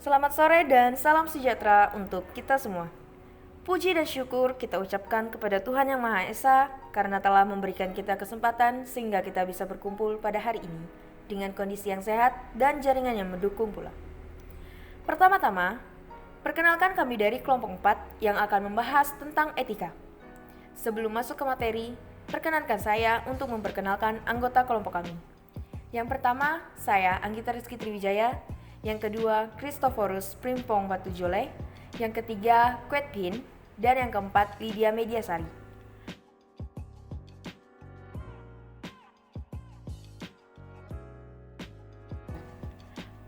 Selamat sore dan salam sejahtera untuk kita semua. Puji dan syukur kita ucapkan kepada Tuhan Yang Maha Esa karena telah memberikan kita kesempatan sehingga kita bisa berkumpul pada hari ini dengan kondisi yang sehat dan jaringan yang mendukung pula. Pertama-tama, perkenalkan kami dari kelompok 4 yang akan membahas tentang etika. Sebelum masuk ke materi, perkenankan saya untuk memperkenalkan anggota kelompok kami. Yang pertama, saya Anggita Rizky Triwijaya. Yang kedua, Christophorus Primpong Batujole. Yang ketiga, Kwet Pin. Dan yang keempat, Lydia Mediasari.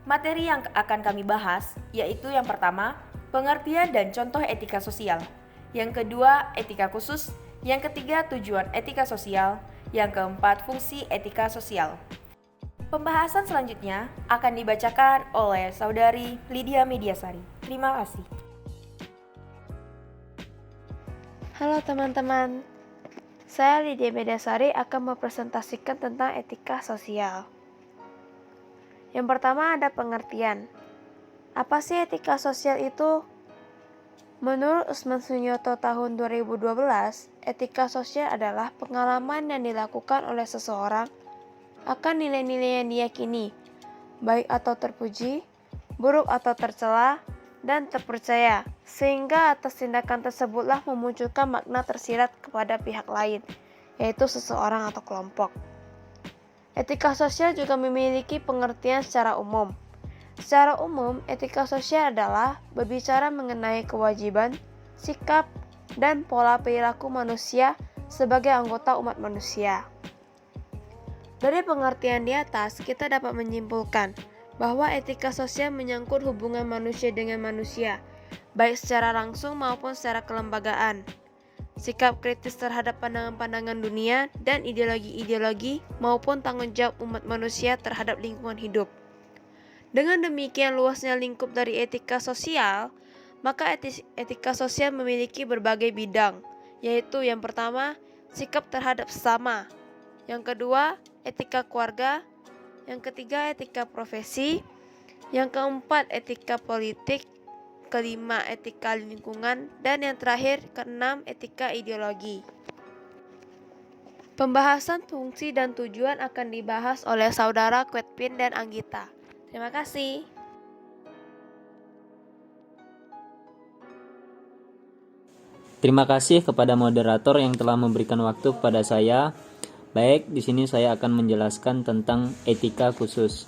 Materi yang akan kami bahas yaitu yang pertama, pengertian dan contoh etika sosial. Yang kedua, etika khusus. Yang ketiga, tujuan etika sosial. Yang keempat, fungsi etika sosial. Pembahasan selanjutnya akan dibacakan oleh Saudari Lydia Mediasari. Terima kasih. Halo teman-teman, saya Lydia Mediasari akan mempresentasikan tentang etika sosial. Yang pertama ada pengertian. Apa sih etika sosial itu? Menurut Usman Sunyoto tahun 2012, etika sosial adalah pengalaman yang dilakukan oleh seseorang akan nilai-nilai yang diyakini, baik atau terpuji, buruk atau tercela, dan terpercaya, sehingga atas tindakan tersebutlah memunculkan makna tersirat kepada pihak lain, yaitu seseorang atau kelompok. Etika sosial juga memiliki pengertian secara umum. Secara umum, etika sosial adalah berbicara mengenai kewajiban, sikap, dan pola perilaku manusia sebagai anggota umat manusia. Dari pengertian di atas, kita dapat menyimpulkan bahwa etika sosial menyangkut hubungan manusia dengan manusia, baik secara langsung maupun secara kelembagaan. Sikap kritis terhadap pandangan-pandangan dunia dan ideologi-ideologi maupun tanggung jawab umat manusia terhadap lingkungan hidup. Dengan demikian luasnya lingkup dari etika sosial, maka etika sosial memiliki berbagai bidang, yaitu yang pertama, sikap terhadap sesama. Yang kedua, etika keluarga. Yang ketiga, etika profesi. Yang keempat, etika politik. Kelima, etika lingkungan. Dan yang terakhir, keenam, etika ideologi. Pembahasan fungsi dan tujuan akan dibahas oleh saudara Kwet Pin dan Anggita. Terima kasih. Terima kasih kepada moderator yang telah memberikan waktu kepada saya. Baik, di sini saya akan menjelaskan tentang etika khusus.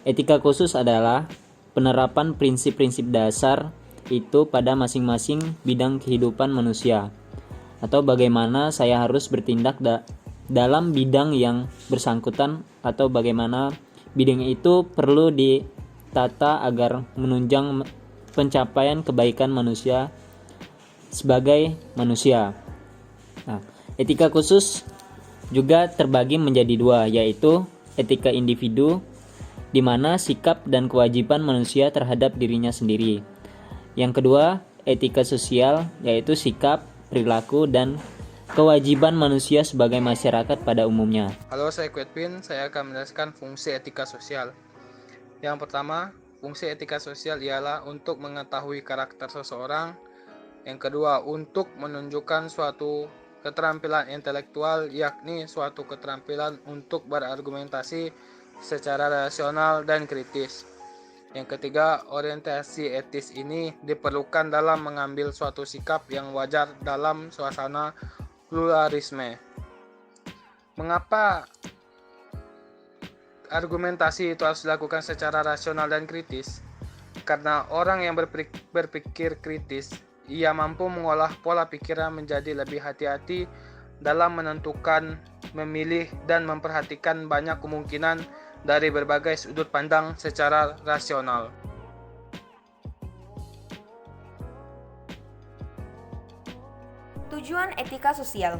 Etika khusus adalah penerapan prinsip-prinsip dasar itu pada masing-masing bidang kehidupan manusia, atau bagaimana saya harus bertindak dalam bidang yang bersangkutan, atau bagaimana bidang itu perlu ditata agar menunjang pencapaian kebaikan manusia sebagai manusia. Nah, etika khusus juga terbagi menjadi dua, yaitu etika individu, di mana sikap dan kewajiban manusia terhadap dirinya sendiri. Yang kedua, etika sosial, yaitu sikap, perilaku, dan kewajiban manusia sebagai masyarakat pada umumnya. Halo, saya Kwet Pin. Saya akan menjelaskan fungsi etika sosial. Yang pertama, fungsi etika sosial ialah untuk mengetahui karakter seseorang. Yang kedua, untuk menunjukkan suatu keterampilan intelektual, yakni suatu keterampilan untuk berargumentasi secara rasional dan kritis. Yang ketiga, orientasi etis ini diperlukan dalam mengambil suatu sikap yang wajar dalam suasana pluralisme. Mengapa argumentasi itu harus dilakukan secara rasional dan kritis? Karena orang yang berpikir kritis, ia mampu mengolah pola pikiran menjadi lebih hati-hati dalam menentukan, memilih, dan memperhatikan banyak kemungkinan dari berbagai sudut pandang secara rasional. Tujuan etika sosial.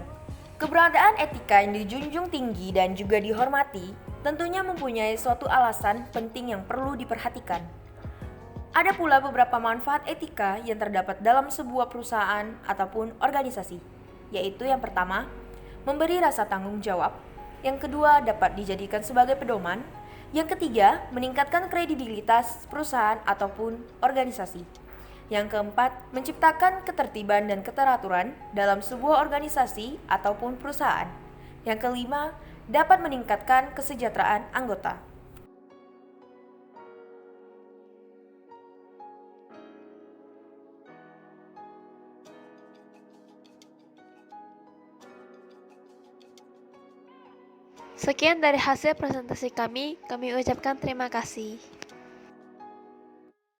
Keberadaan etika yang dijunjung tinggi dan juga dihormati tentunya mempunyai suatu alasan penting yang perlu diperhatikan. Ada pula beberapa manfaat etika yang terdapat dalam sebuah perusahaan ataupun organisasi, yaitu yang pertama, memberi rasa tanggung jawab. Yang kedua, dapat dijadikan sebagai pedoman. Yang ketiga, meningkatkan kredibilitas perusahaan ataupun organisasi. Yang keempat, menciptakan ketertiban dan keteraturan dalam sebuah organisasi ataupun perusahaan. Yang kelima, dapat meningkatkan kesejahteraan anggota. Sekian dari hasil presentasi kami ucapkan terima kasih.